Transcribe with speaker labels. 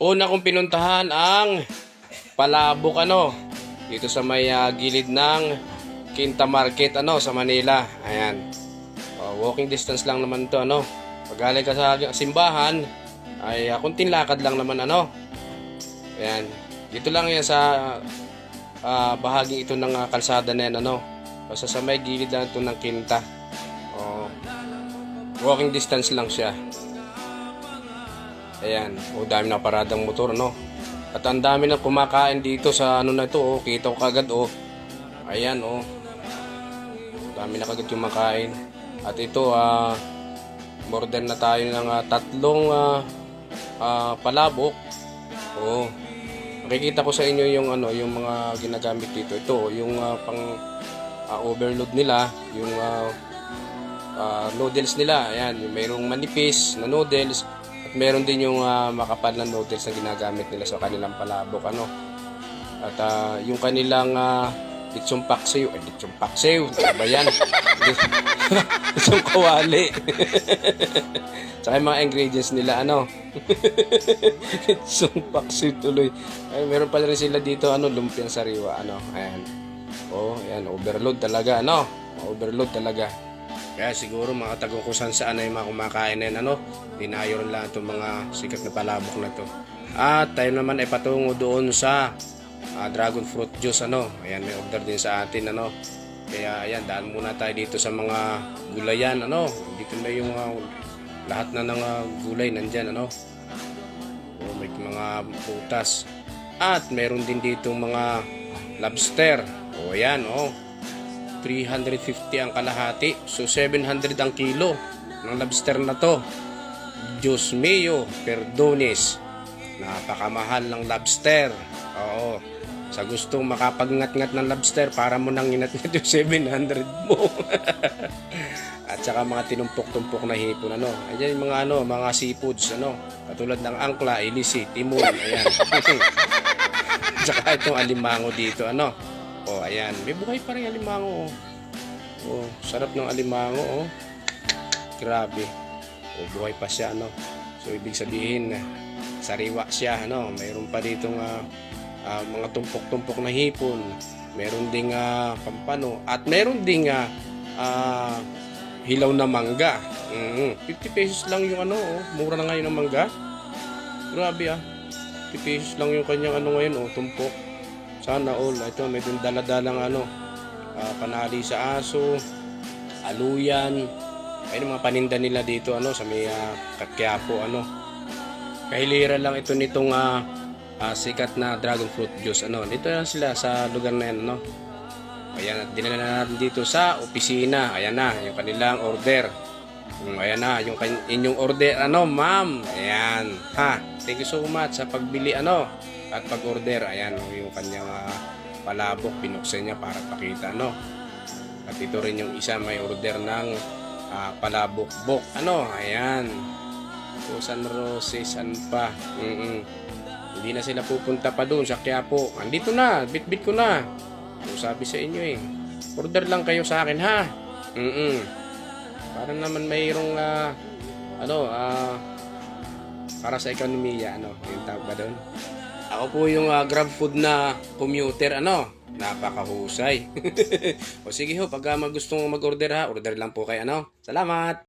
Speaker 1: Una kong pinuntahan ang Palabok dito sa may gilid ng Quinta Market sa Manila. Ayan. Walking distance lang naman to Pag galing ka sa simbahan ay kunting lakad lang naman Ayan. Dito lang yan sa bahaging ito ng kalsada na yan Basta sa may gilid lang ito ng Quinta. Walking distance lang siya. Ayan, dami na paradang motor At ang dami na kumakain dito sa na ito kita ko kagad Ayan dami na kagad yung makain. At ito order na tayo ng tatlong palabok. Makikita ko sa inyo yung yung mga ginagamit dito. Ito yung pang overload nila, yung noodles nila. Ayan, yung mayroong manipis na noodles. Meron din yung makapal na noodles na ginagamit nila sa kanilang palabok At yung kanilang litsong paksiw, ano ba yan? Litsong kawali. Saka yung mga ingredients nila litsong paksiw tuloy. Ay, meron pa rin sila dito lumpiang sariwa ayan. Ayan, overload talaga overload talaga. Kaya siguro mga tago kung saan yung mga kumakain na yan dinayo rin lang itong mga sikat na palabok na to. At tayo naman ay patungo doon sa dragon fruit juice Ayan, may order din sa atin Kaya ayan, daan muna tayo dito sa mga gulayan Dito na yung lahat na ng gulay nandyan may mga putas. At meron din dito mga lobster. Ayan 350 ang kalahati. So 700 ang kilo ng lobster na to. Diyos mio, perdones. Napakamahal ng lobster. Sa gustong makapagngat-ngat ng lobster, para mo nang inat-ngat yung 700 mo. At saka mga tinumpok-tumpok na hipon Ayan yung mga mga seafoods katulad ng angkla, ilisi, timon. Ayan. Saka itong alimango dito ayan, may buhay pa rin alimango sarap ng alimango grabe. Buhay pa siya so ibig sabihin sariwa siya mayroon pa ditong mga tumpok-tumpok na hipon, mayroon ding pampano, at mayroon ding hilaw na mangga. 50 pesos lang yung mura na ngayon ang mangga. Grabe 50 pesos lang yung kanyang ngayon tumpok. Sana all. Ito may dun dala-dalang panali sa aso, aluyan. Ayun mga paninda nila dito sa may Quiapo Kahiliran lang ito nitong sikat na dragon fruit juice Dito lang sila sa lugar na yan Ayan, at dinala na natin dito sa opisina. Ayan na yung kanilang order. Ayan na yung inyong order ma'am. Ayan thank you so much sa pagbili at pag-order. Ayan yung kanyang palabok, binuksan niya para pakita At ito rin yung isa may order ng palabok-bok ayan. San Roses pa. Hindi na sila pupunta pa doon sa Quiapo. Andito na, bit-bit ko na. Sabi sa inyo order lang kayo sa akin para naman mayroong para sa ekonomiya yung tawag ba doon. Ako po yung Grab Food na commuter napakahusay. O sige pag gustong mag-order order lang po kayo salamat.